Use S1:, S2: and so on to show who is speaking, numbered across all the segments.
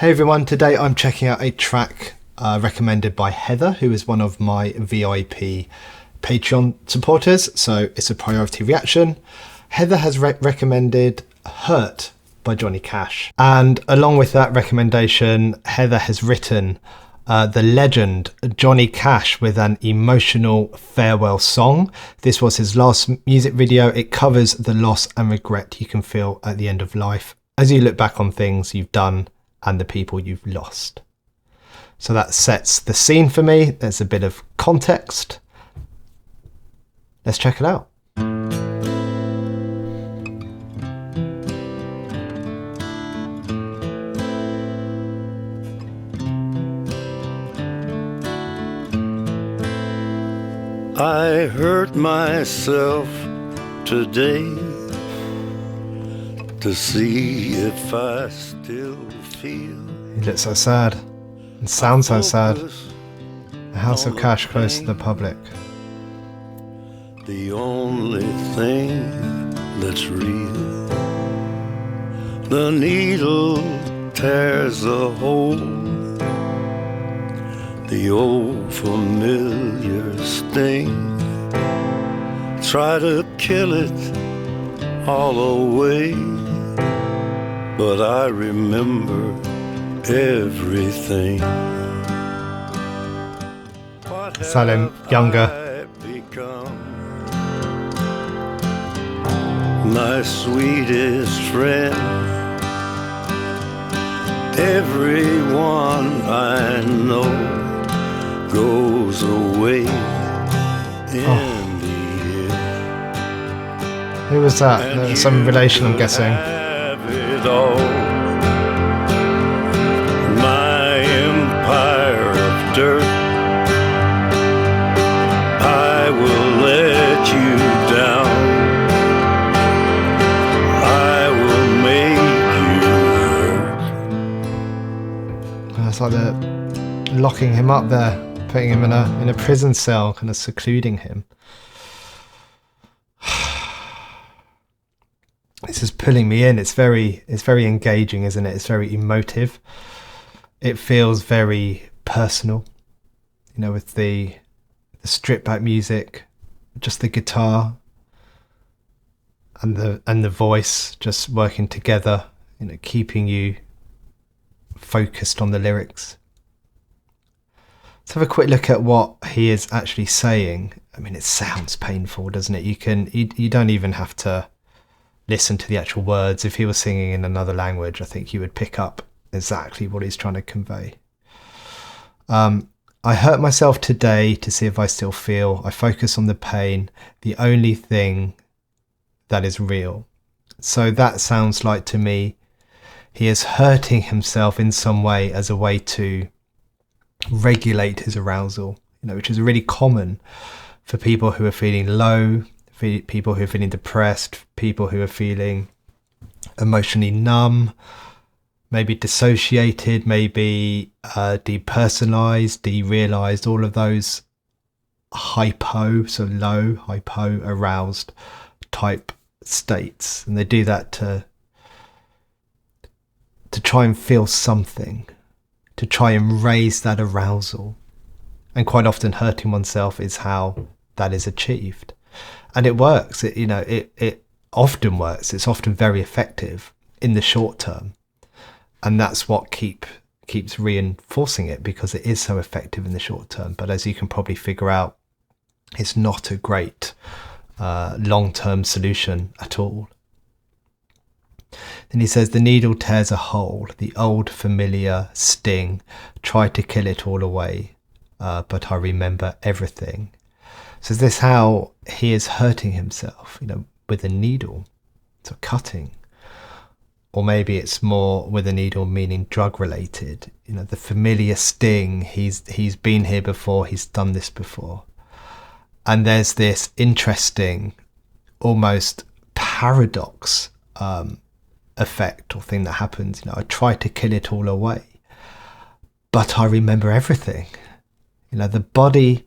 S1: Hey everyone, today I'm checking out a track recommended by Heather, who is one of my VIP Patreon supporters, so it's a priority reaction. Heather has recommended Hurt by Johnny Cash, and along with that recommendation, Heather has written the legend Johnny Cash with an emotional farewell song. This was his last music video. It covers the loss and regret you can feel at the end of life as you look back on things you've done and the people you've lost. So that sets the scene for me. There's a bit of context. Let's check it out.
S2: I hurt myself today to see if I still feel.
S1: He looks so sad and sounds so sad. A house of cash close to the public.
S2: The only thing that's real. The needle tears a hole. The old familiar sting. Try to kill it all away. But I remember everything.
S1: Salim, younger.
S2: My sweetest friend. Everyone I know goes away in the end.
S1: Who was that? There's some relation, I'm guessing.
S2: All. My empire of dirt, I will let you down. I will make you hurt.
S1: It's like they're locking him up there, putting him in a prison cell, kind of secluding him. This is pulling me in. It's very engaging, isn't it? It's very emotive. It feels very personal, you know, with the stripped back music, just the guitar and the voice just working together, you know, keeping you focused on the lyrics. Let's have a quick look at what he is actually saying. I mean, it sounds painful, doesn't it? You don't even have to listen to the actual words. If he was singing in another language, I think you would pick up exactly what he's trying to convey. I hurt myself today to see if I still feel. I focus on the pain, the only thing that is real. So that sounds like to me, he is hurting himself in some way as a way to regulate his arousal, you know, which is really common for people who are feeling low, people who are feeling depressed, people who are feeling emotionally numb, maybe dissociated, maybe depersonalized, derealized, all of those low, hypo aroused type states. And they do that to try and feel something, to try and raise that arousal. And quite often hurting oneself is how that is achieved. And it works. It often works. It's often very effective in the short term. And that's what keeps reinforcing it, because it is so effective in the short term. But as you can probably figure out, it's not a great long-term solution at all. Then he says, the needle tears a hole, the old familiar sting, try to kill it all away, but I remember everything. So is this how he is hurting himself, you know, with a needle, so cutting? Or maybe it's more with a needle meaning drug related, you know, the familiar sting, he's been here before, he's done this before. And there's this interesting, almost paradox effect or thing that happens. You know, I try to kill it all away, but I remember everything. You know, the body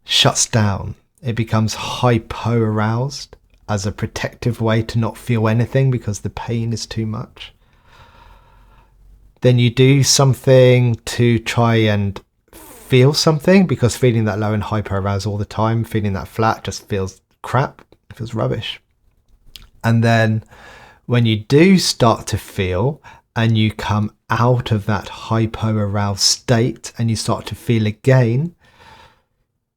S1: shuts down. It becomes hypo-aroused as a protective way to not feel anything because the pain is too much. then you do something to try and feel something, because feeling that low and hyper aroused all the time, feeling that flat, just feels crap, it feels rubbish. And then when you do start to feel and you come out of that hypo aroused state and you start to feel again,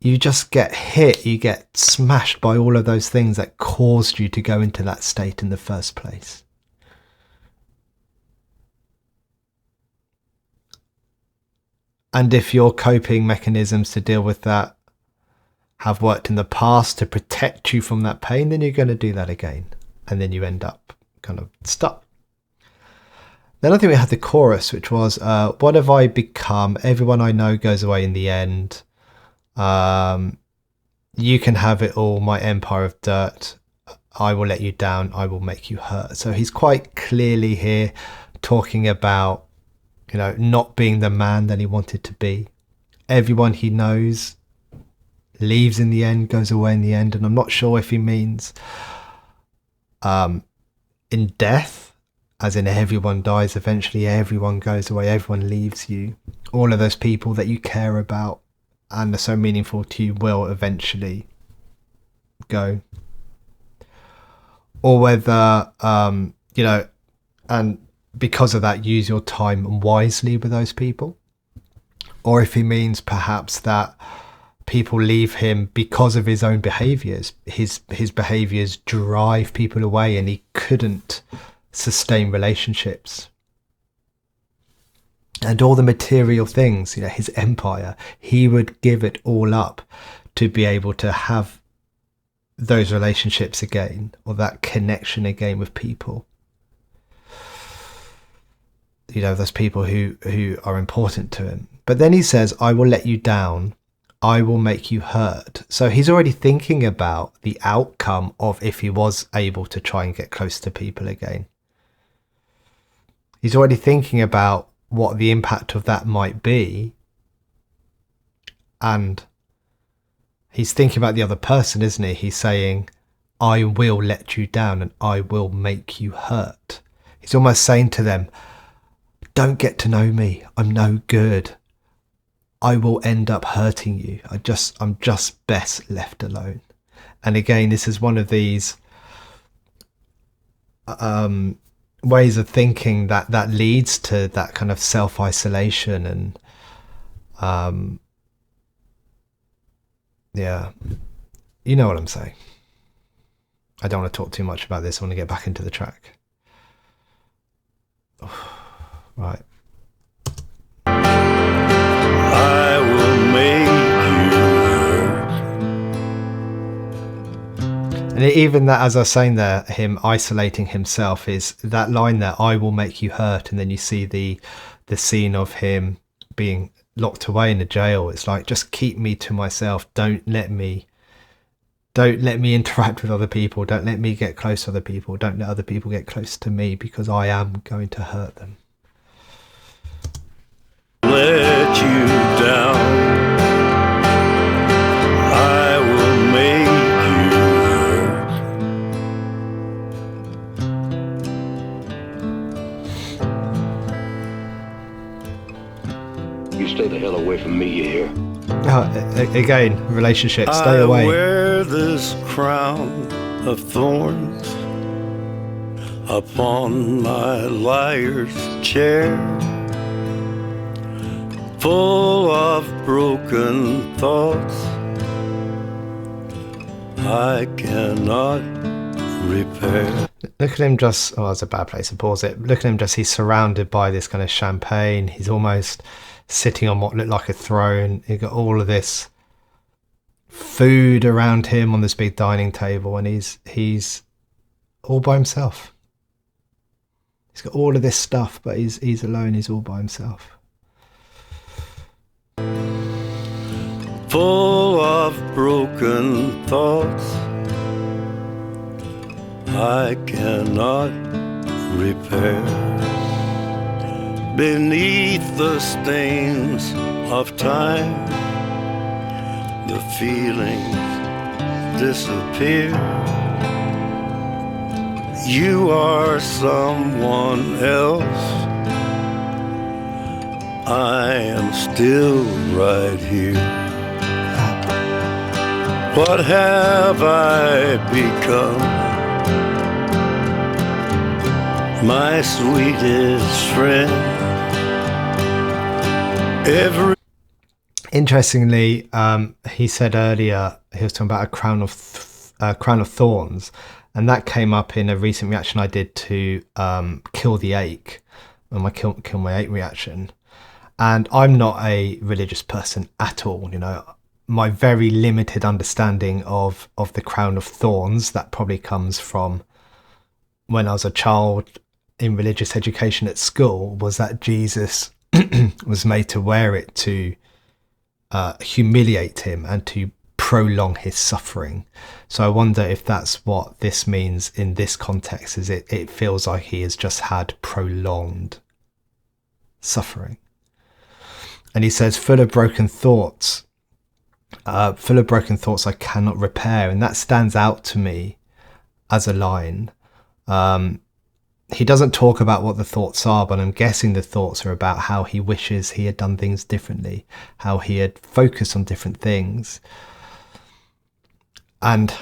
S1: you just get hit, you get smashed by all of those things that caused you to go into that state in the first place. And if your coping mechanisms to deal with that have worked in the past to protect you from that pain, then you're going to do that again. And then you end up kind of stuck. Then I think we had the chorus, which was, what have I become? Everyone I know goes away in the end. You can have it all, my empire of dirt. I will let you down. I will make you hurt. So he's quite clearly here talking about, you know, not being the man that he wanted to be. Everyone he knows leaves in the end, goes away in the end. And I'm not sure if he means in death, as in everyone dies eventually, everyone goes away, everyone leaves you. All of those people that you care about and are so meaningful to you will eventually go. Or whether, you know, and because of that, use your time wisely with those people. Or if he means perhaps that people leave him because of his own behaviours. His behaviours drive people away and he couldn't sustain relationships. And all the material things, you know, his empire, he would give it all up to be able to have those relationships again, or that connection again with people. You know, those people who are important to him. But then he says, I will let you down. I will make you hurt. So he's already thinking about the outcome of if he was able to try and get close to people again. He's already thinking about what the impact of that might be. And he's thinking about the other person, isn't he? He's saying, I will let you down and I will make you hurt. He's almost saying to them, don't get to know me. I'm no good. I will end up hurting you. I'm just best left alone. And again, this is one of these ways of thinking that leads to that kind of self-isolation and yeah, you know what I'm saying. I don't want to talk too much about this. I want to get back into the track. Right.
S2: I will make you hurt.
S1: And even that, as I was saying there, him isolating himself, is that line there, I will make you hurt. And then you see the scene of him being locked away in the jail. It's like, just keep me to myself. Don't let me interact with other people. Don't let me get close to other people. Don't let other people get close to me, because I am going to hurt them.
S2: Let you down. I will make you hurt.
S3: You stay the hell away from me, you hear?
S1: Again, relationships, stay away.
S2: I wear this crown of thorns upon my liar's chair, full of broken thoughts I cannot repair.
S1: Look at him just, oh, that's a bad place to pause it. Look at him just, he's surrounded by this kind of champagne. He's almost sitting on what looked like a throne. You've got all of this food around him on this big dining table, and he's all by himself. He's got all of this stuff, but he's alone, he's all by himself.
S2: Full of broken thoughts I cannot repair. Beneath the stains of time, the feelings disappear. You are someone else I am still right here. What have I become? My sweetest friend.
S1: Interestingly, he said earlier he was talking about a crown of thorns, and that came up in a recent reaction I did to Kill the Ache, or my Kill My Ache reaction. And I'm not a religious person at all, you know. My very limited understanding of the crown of thorns, that probably comes from when I was a child in religious education at school, was that Jesus was made to wear it to humiliate him and to prolong his suffering. So I wonder if that's what this means in this context, is it feels like he has just had prolonged suffering. And he says, full of broken thoughts I cannot repair. And that stands out to me as a line. He doesn't talk about what the thoughts are, but I'm guessing the thoughts are about how he wishes he had done things differently, how he had focused on different things. And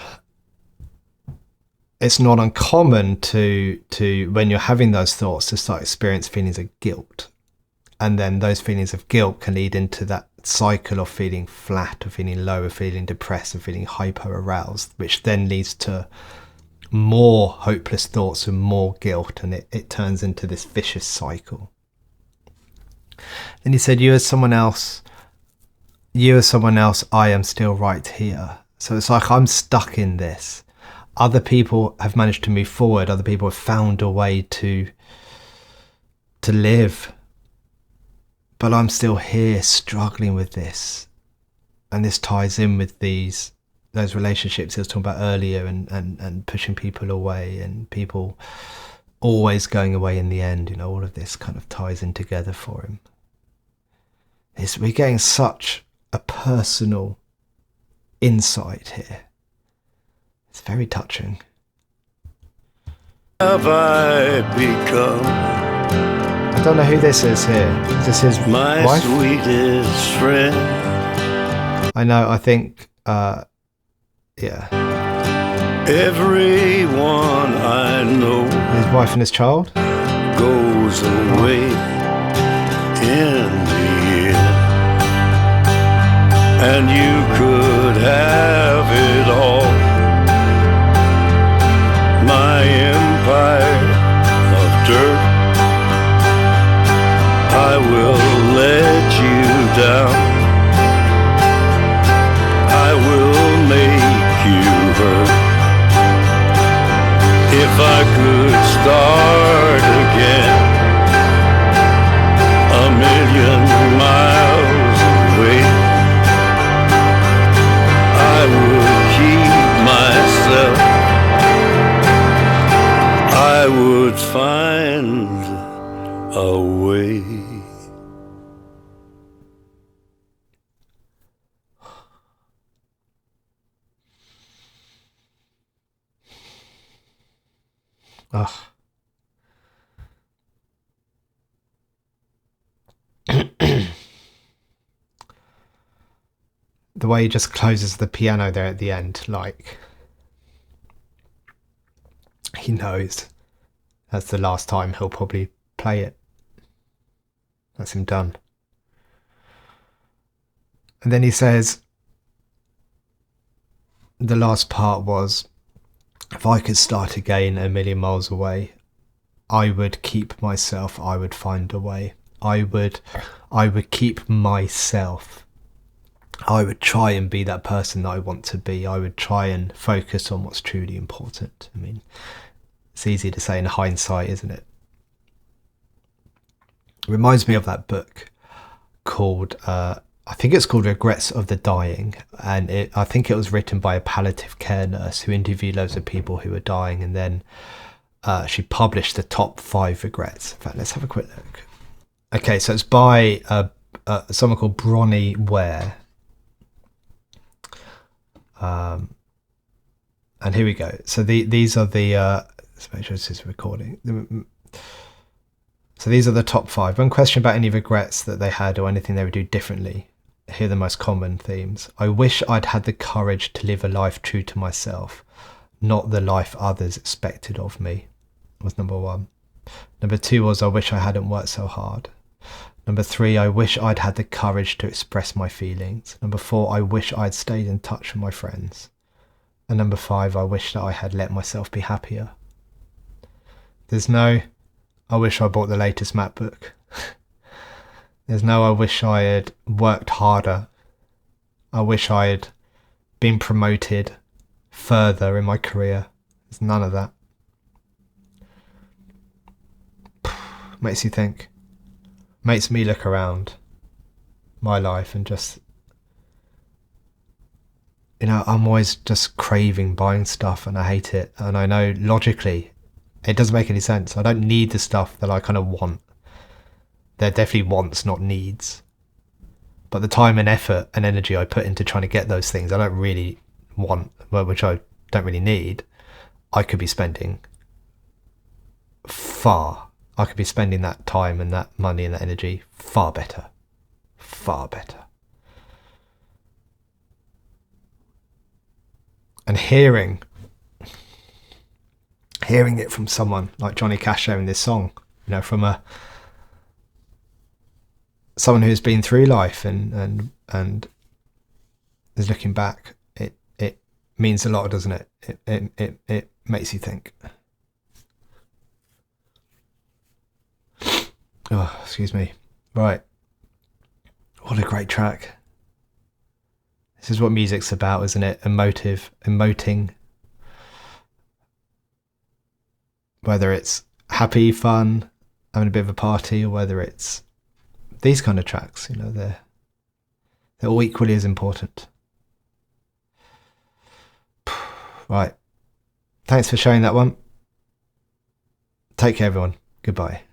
S1: it's not uncommon to when you're having those thoughts, to start experience feelings of guilt. And then those feelings of guilt can lead into that cycle of feeling flat, of feeling low, of feeling depressed, of feeling hyper aroused, which then leads to more hopeless thoughts and more guilt, and it turns into this vicious cycle. And he said, you as someone else, I am still right here. So it's like I'm stuck in this. Other people have managed to move forward. Other people have found a way to live. But I'm still here struggling with this. And this ties in with those relationships I was talking about earlier, and pushing people away, and people always going away in the end. You know, all of this kind of ties in together for him. We're getting such a personal insight here. It's very touching.
S2: Have I become?
S1: I don't know who this is here. Is this his
S2: my
S1: wife?
S2: Sweetest friend.
S1: I know, I think, yeah.
S2: Everyone I know,
S1: His wife and his child?
S2: goes away in the end. And you could have it all. My empire of dirt, I will let you down. I will make you hurt. If I could start again, 1,000,000 miles away, I would keep myself. I would find a way.
S1: Ugh. The way he just closes the piano there at the end, like he knows that's the last time he'll probably play it. That's him done. And then he says, the last part was, if I could start again 1,000,000 miles away, I would keep myself, I would find a way. I would keep myself. I would try and be that person that I want to be. I would try and focus on what's truly important. I mean, it's easy to say in hindsight, isn't it? It reminds me of that book called, I think it's called Regrets of the Dying. And I think it was written by a palliative care nurse who interviewed loads of people who were dying. And then she published the top 5 regrets. In fact, let's have a quick look. Okay, so it's by someone called Bronnie Ware. And here we go. So these are the let's make sure this is recording. So these are the top 5. When questioned about any regrets that they had or anything they would do differently, here are the most common themes. I wish I'd had the courage to live a life true to myself, not the life others expected of me, was number 1. Number 2 was I wish I hadn't worked so hard. Number 3, I wish I'd had the courage to express my feelings. Number 4, I wish I'd stayed in touch with my friends. And number 5, I wish that I had let myself be happier. There's no, I wish I bought the latest MacBook. There's no, I wish I had worked harder. I wish I had been promoted further in my career. There's none of that. Makes you think. Makes me look around my life and just, I'm always just craving buying stuff and I hate it. And I know logically it doesn't make any sense. I don't need the stuff that I kind of want. They're definitely wants, not needs. But the time and effort and energy I put into trying to get those things I don't really want, which I don't really need, I could be spending that time and that money and that energy far better. And hearing it from someone like Johnny Cash sharing this song, from someone who's been through life and is looking back, it means a lot, doesn't it? It makes you think. Oh, excuse me. Right. What a great track. This is what music's about, isn't it? Emoting. Whether it's happy, fun, having a bit of a party, or whether it's these kind of tracks, they're all equally as important. Right. Thanks for sharing that one. Take care, everyone. Goodbye.